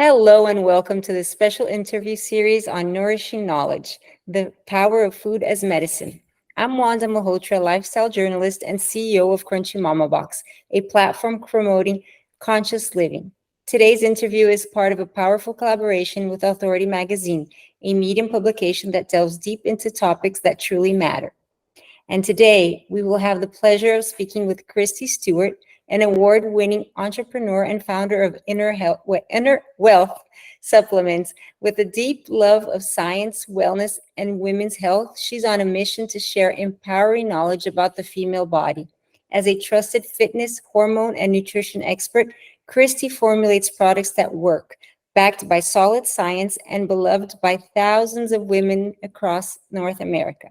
Hello and welcome to this special interview series on Nourishing Knowledge, the power of food as medicine. I'm Wanda Malhotra, lifestyle journalist and CEO of Crunchy Mama Box, a platform promoting conscious living. Today's interview is part of a powerful collaboration with Authority Magazine, a medium publication that delves deep into topics that truly matter. And today, we will have the pleasure of speaking with Kristi Stuart, an award-winning entrepreneur and founder of Inner Wellth supplements. With a deep love of science, wellness, and women's health, she's on a mission to share empowering knowledge about the female body. As a trusted fitness, hormone, and nutrition expert, Kristi formulates products that work, backed by solid science and beloved by thousands of women across North America.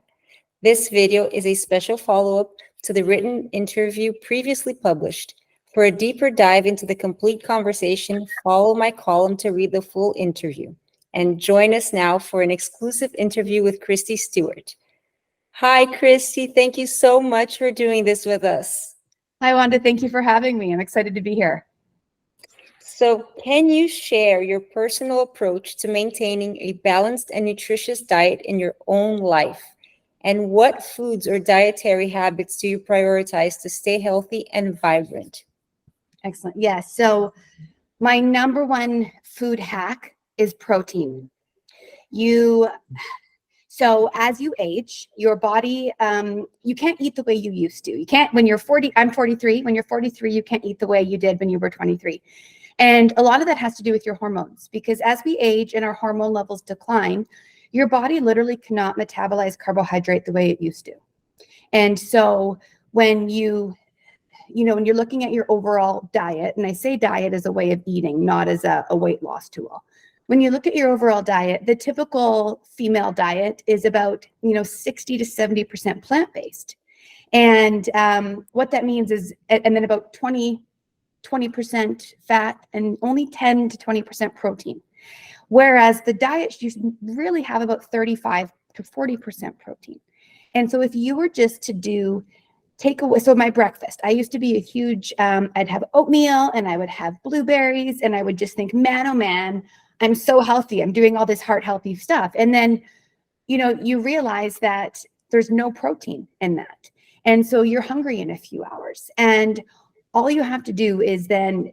This video is a special follow-up to the written interview previously published. For a deeper dive into the complete conversation, follow my column to read the full interview. And join us now for an exclusive interview with Kristi Stuart. Hi, Kristi. Thank you so much for doing this with us. Hi, Wanda. Thank you for having me. I'm excited to be here. So, can you share your personal approach to maintaining a balanced and nutritious diet in your own life? And what foods or dietary habits do you prioritize to stay healthy and vibrant? Excellent. Yes. So my number one food hack is protein. So as you age, your body, you can't eat the way you used to. You can't, when you're 40, I'm 43. When you're 43, you can't eat the way you did when you were 23. And a lot of that has to do with your hormones, because as we age and our hormone levels decline, your body literally cannot metabolize carbohydrate the way it used to. And so when when you're looking at your overall diet, and I say diet as a way of eating, not as a weight loss tool. When you look at your overall diet, the typical female diet is about, 60 to 70% plant-based. And what that means is, and then about 20% fat and only 10 to 20% protein. Whereas the diet should really have about 35 to 40% protein. And so if you were just to take away, so my breakfast, I used to be a huge, I'd have oatmeal and I would have blueberries and I would just think, man, oh man, I'm so healthy. I'm doing all this heart healthy stuff. And then, you realize that there's no protein in that. And so you're hungry in a few hours. And all you have to do is then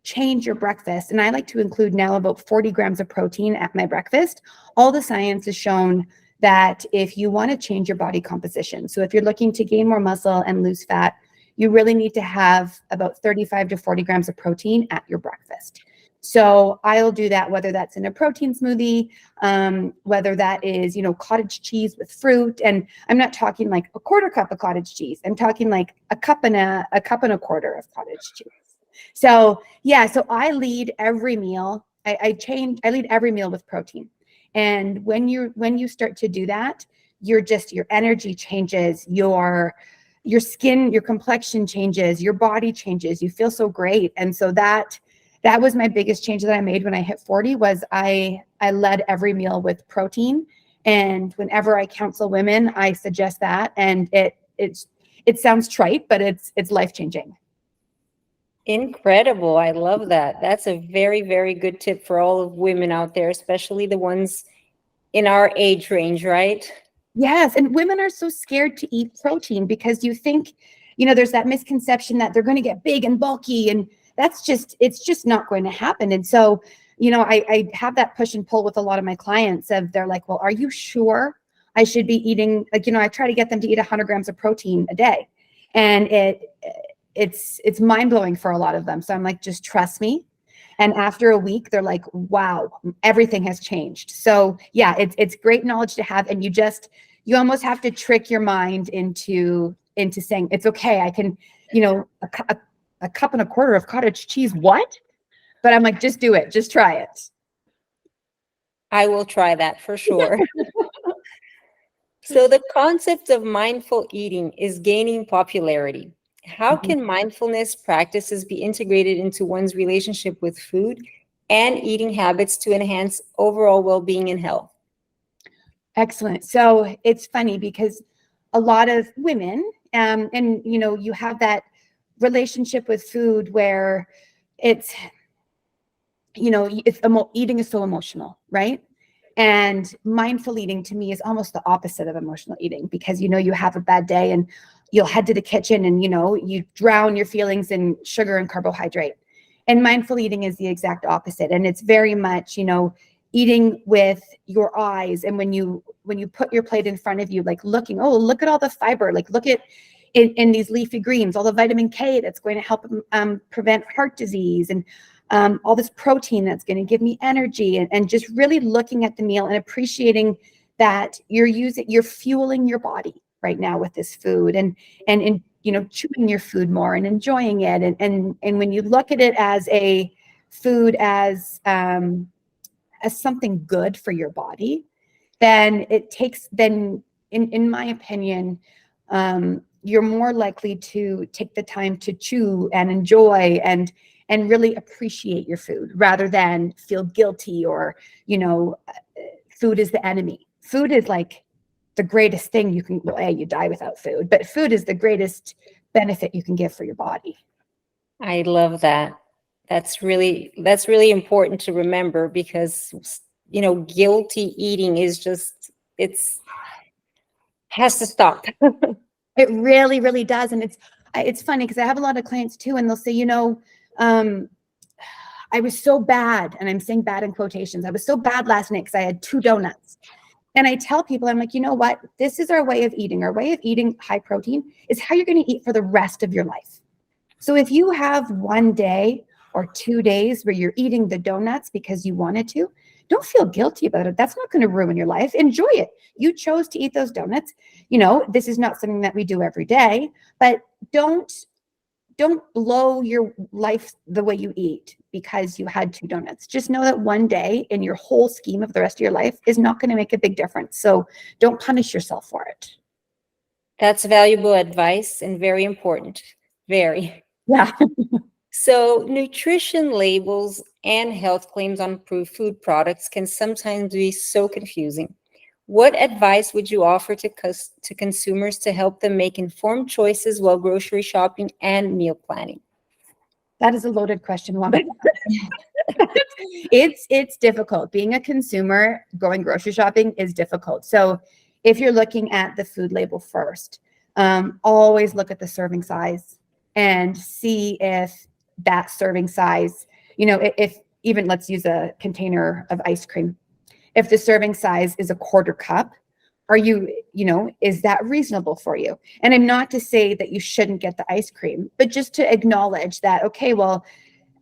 change your breakfast. And I like to include now about 40 grams of protein at my breakfast. All the science has shown that if you want to change your body composition, so if you're looking to gain more muscle and lose fat, you really need to have about 35 to 40 grams of protein at your breakfast. So I'll do that, whether that's in a protein smoothie, whether that is, cottage cheese with fruit. And I'm not talking like a quarter cup of cottage cheese. I'm talking like a cup and a quarter of cottage cheese. So yeah, so I lead every meal. I lead every meal with protein. And when you start to do that, your energy changes, your skin, your complexion changes, your body changes. You feel so great. And so that was my biggest change that I made when I hit 40 was I led every meal with protein. And whenever I counsel women, I suggest that. And it sounds trite, but it's life-changing. Incredible. I love that. That's a very, very good tip for all of women out there, especially the ones in our age range, right? Yes. And women are so scared to eat protein because you think, there's that misconception that they're going to get big and bulky, and it's just not going to happen. And so, I have that push and pull with a lot of my clients of they're like, well, are you sure I should be eating, I try to get them to eat 100 grams of protein a day. And it's mind-blowing for a lot of them. So I'm like, just trust me. And after a week, they're like, wow, everything has changed. So yeah, it's great knowledge to have. And you almost have to trick your mind into saying, it's okay. I can, a cup and a quarter of cottage cheese. What? But I'm like, just do it. Just try it. I will try that for sure. So the concept of mindful eating is gaining popularity. How can mindfulness practices be integrated into one's relationship with food and eating habits to enhance overall well-being and health? Excellent. So it's funny because a lot of women, you have that relationship with food where it's eating is so emotional, right? And mindful eating to me is almost the opposite of emotional eating, because, you have a bad day and you'll head to the kitchen and, you drown your feelings in sugar and carbohydrate. And mindful eating is the exact opposite. And it's very much, eating with your eyes. And when you put your plate in front of you, like looking, oh, look at all the fiber, like look at in these leafy greens, all the vitamin K that's going to help prevent heart disease, and all this protein that's going to give me energy, and just really looking at the meal and appreciating that you're fueling your body right now with this food, and chewing your food more and enjoying it. And when you look at it as a food, as something good for your body, then in my opinion, you're more likely to take the time to chew and enjoy and really appreciate your food, rather than feel guilty or, food is the enemy. Food is like the greatest thing you can, you die without food, but food is the greatest benefit you can give for your body. I love that. That's really important to remember, because, guilty eating is just, has to stop. It really, really does. And it's funny because I have a lot of clients too, and they'll say, I was so bad, and I'm saying bad in quotations. I was so bad last night because I had 2 donuts. And I tell people, I'm like, you know what? This is our way of eating. Our way of eating high protein is how you're going to eat for the rest of your life. So if you have 1 day or 2 days where you're eating the donuts because you wanted to, don't feel guilty about it. That's not going to ruin your life. Enjoy it. You chose to eat those donuts. This is not something that we do every day, but don't blow your life the way you eat because you had 2 donuts. Just know that 1 day in your whole scheme of the rest of your life is not going to make a big difference. So don't punish yourself for it. That's valuable advice and very important. Very. Yeah. So nutrition labels and health claims on approved food products can sometimes be so confusing. What advice would you offer to consumers to help them make informed choices while grocery shopping and meal planning? That is a loaded question, Wanda. It's difficult. Being a consumer going grocery shopping is difficult. So if you're looking at the food label first, always look at the serving size and see if that serving size, if even, let's use a container of ice cream. If the serving size is a 1/4 cup, is that reasonable for you? And I'm not to say that you shouldn't get the ice cream, but just to acknowledge that, okay, well,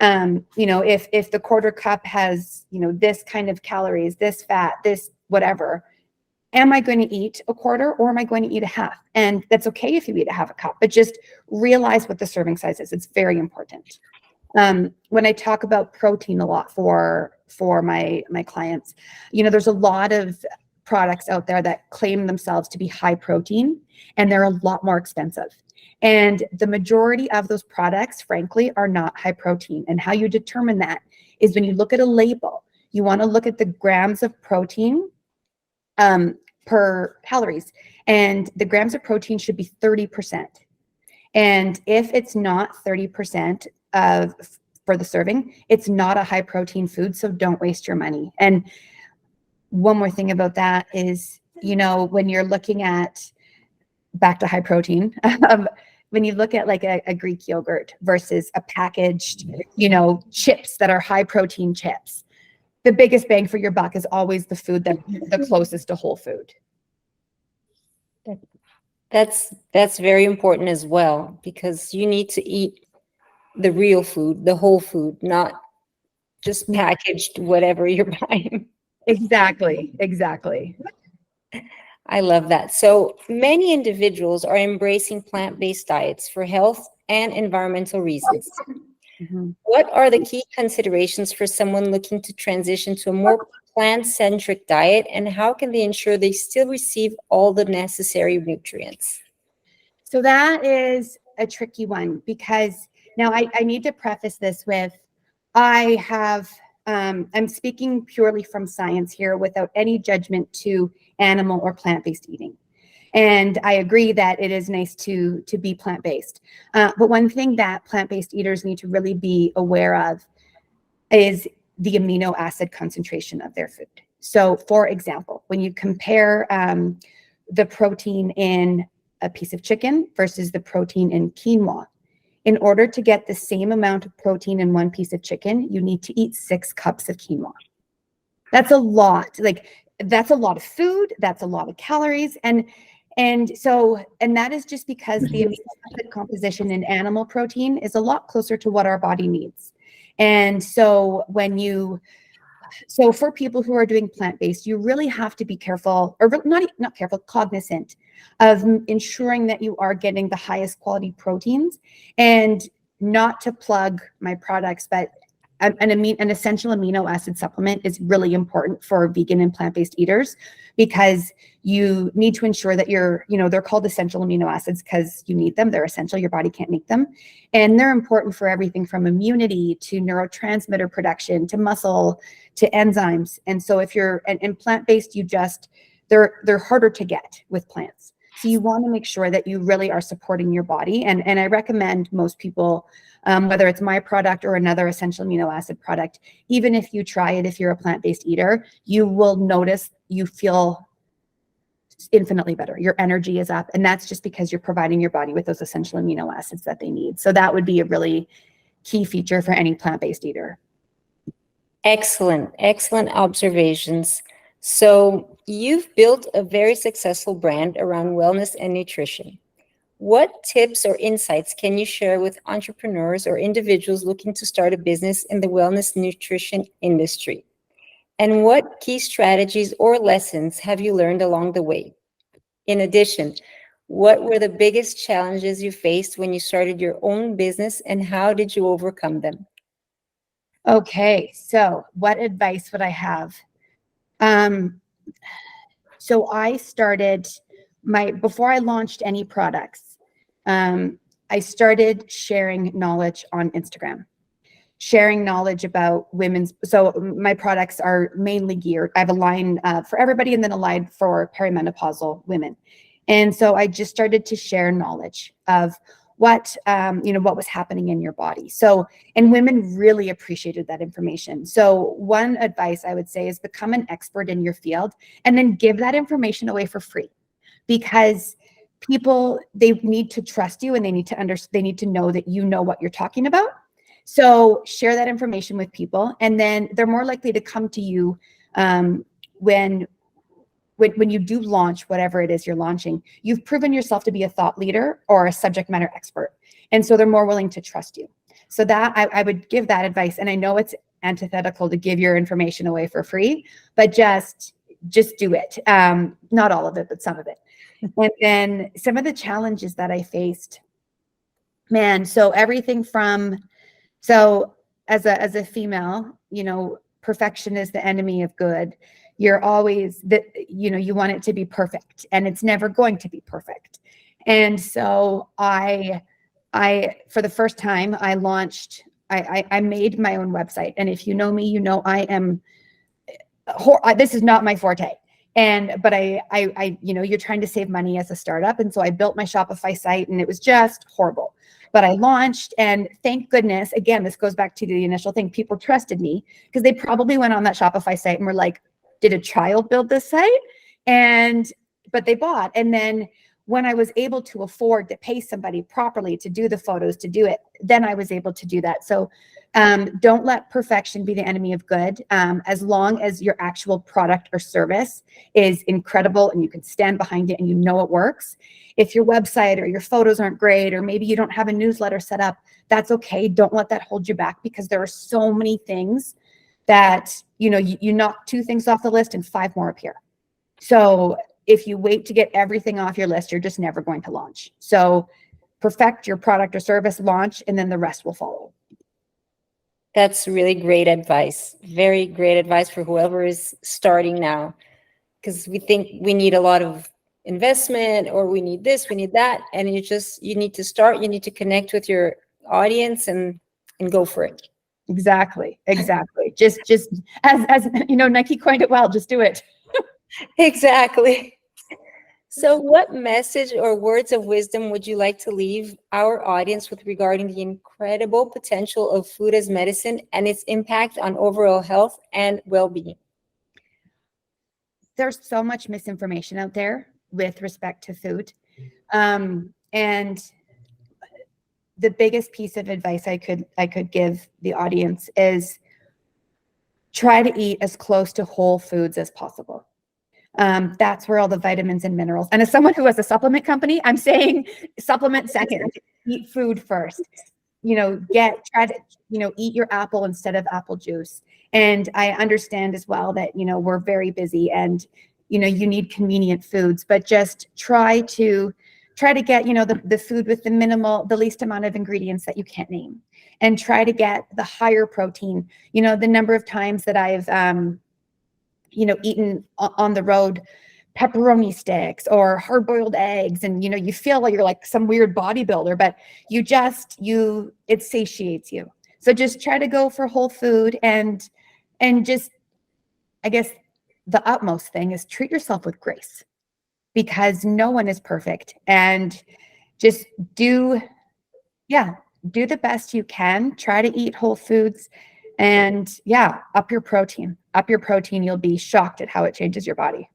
if the 1/4 cup has, this kind of calories, this fat, this whatever, am I going to eat a 1/4 or am I going to eat a 1/2? And that's okay if you eat a 1/2 cup, but just realize what the serving size is. It's very important. When I talk about protein a lot for my clients, there's a lot of products out there that claim themselves to be high protein, and they're a lot more expensive. And the majority of those products, frankly, are not high protein. And how you determine that is when you look at a label, you want to look at the grams of protein per calories, and the grams of protein should be 30%. And if it's not 30% for the serving, it's not a high protein food, so don't waste your money. And one more thing about that is, when you're looking at, back to high protein, when you look at like a Greek yogurt versus a packaged, chips that are high protein chips, the biggest bang for your buck is always the food that the closest to whole food. That's very important as well, because you need to eat the real food, the whole food, not just packaged whatever you're buying. Exactly. I love that. So many individuals are embracing plant-based diets for health and environmental reasons. Mm-hmm. What are the key considerations for someone looking to transition to a more plant-centric diet, and how can they ensure they still receive all the necessary nutrients? So that is a tricky one, because now I need to preface this with, I'm speaking purely from science here without any judgment to animal or plant-based eating. And I agree that it is nice to be plant-based. But one thing that plant-based eaters need to really be aware of is the amino acid concentration of their food. So for example, when you compare the protein in a piece of chicken versus the protein in quinoa, in order to get the same amount of protein in one piece of chicken, you need to eat 6 cups of quinoa. That's a lot. Like, that's a lot of food. That's a lot of calories. And that is just because the amino acid composition in animal protein is a lot closer to what our body needs. And so for people who are doing plant-based, you really have to be careful, or not careful, cognizant of ensuring that you are getting the highest quality proteins, and not to plug my products, but an essential amino acid supplement is really important for vegan and plant-based eaters, because you need to ensure that they're called essential amino acids because you need them. They're essential. Your body can't make them. And they're important for everything from immunity to neurotransmitter production to muscle to enzymes. And so if you're in plant-based, they're harder to get with plants. So you want to make sure that you really are supporting your body. And I recommend most people, whether it's my product or another essential amino acid product, even if you try it, if you're a plant-based eater, you will notice you feel infinitely better. Your energy is up. And that's just because you're providing your body with those essential amino acids that they need. So that would be a really key feature for any plant-based eater. Excellent, excellent observations. So you've built a very successful brand around wellness and nutrition. What tips or insights can you share with entrepreneurs or individuals looking to start a business in the wellness nutrition industry? And what key strategies or lessons have you learned along the way? In addition, what were the biggest challenges you faced when you started your own business, and how did you overcome them? Okay, so what advice would I have? So I started before I launched any products, I started sharing knowledge on Instagram, sharing knowledge about so my products are mainly geared. I have a line for everybody and then a line for perimenopausal women. And so I just started to share knowledge of what was happening in your body. So, and women really appreciated that information. So one advice I would say is become an expert in your field and then give that information away for free, because people, they need to trust you and they need to know that you know what you're talking about. So share that information with people, and then they're more likely to come to you when you do launch whatever it is you're launching. You've proven yourself to be a thought leader or a subject matter expert. And so they're more willing to trust you. So that I would give that advice. And I know it's antithetical to give your information away for free, but just do it. Not all of it, but some of it. And then some of the challenges that I faced, man, so everything from, so as a female, perfection is the enemy of good. You're always you want it to be perfect, and it's never going to be perfect. And so I for the first time, I launched, I made my own website. And if you know me, I am, this is not my forte. But you're trying to save money as a startup. And so I built my Shopify site, and it was just horrible. But I launched, and thank goodness, again, this goes back to the initial thing, people trusted me because they probably went on that Shopify site and were like, did a child build this site? But they bought. And then when I was able to afford to pay somebody properly to do the photos, to do it, then I was able to do that. So don't let perfection be the enemy of good. As long as your actual product or service is incredible and you can stand behind it and you know it works. If your website or your photos aren't great, or maybe you don't have a newsletter set up, that's okay. Don't let that hold you back, because there are so many things that, you knock 2 things off the list and 5 more appear. So if you wait to get everything off your list, you're just never going to launch. So perfect your product or service, launch, and then the rest will follow. That's really great advice. Very great advice for whoever is starting now, because we think we need a lot of investment, or we need this, we need that. And you need to start, you need to connect with your audience and go for it. Exactly. Just as Nike coined it well, just do it. Exactly. So, what message or words of wisdom would you like to leave our audience with regarding the incredible potential of food as medicine and its impact on overall health and well-being? There's so much misinformation out there with respect to food. And the biggest piece of advice I could give the audience is try to eat as close to whole foods as possible. That's where all the vitamins and minerals. And as someone who has a supplement company, I'm saying supplement second, eat food first. Try to, eat your apple instead of apple juice. And I understand as well that, we're very busy and, you need convenient foods, but just try to get, the food with the least amount of ingredients that you can't name, and try to get the higher protein. The number of times that I've, eaten on the road pepperoni sticks or hard-boiled eggs, and you feel like you're like some weird bodybuilder, but it satiates you. So just try to go for whole food, and just, I guess the utmost thing is treat yourself with grace, because no one is perfect, and just do the best you can. Try to eat whole foods, and up your protein. You'll be shocked at how it changes your body.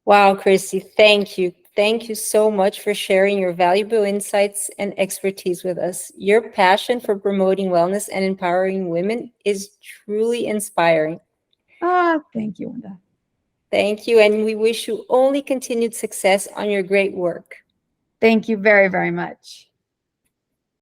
Wow, Kristi, thank you. Thank you so much for sharing your valuable insights and expertise with us. Your passion for promoting wellness and empowering women is truly inspiring. Thank you, Linda. Thank you, and we wish you only continued success on your great work. Thank you very, very much.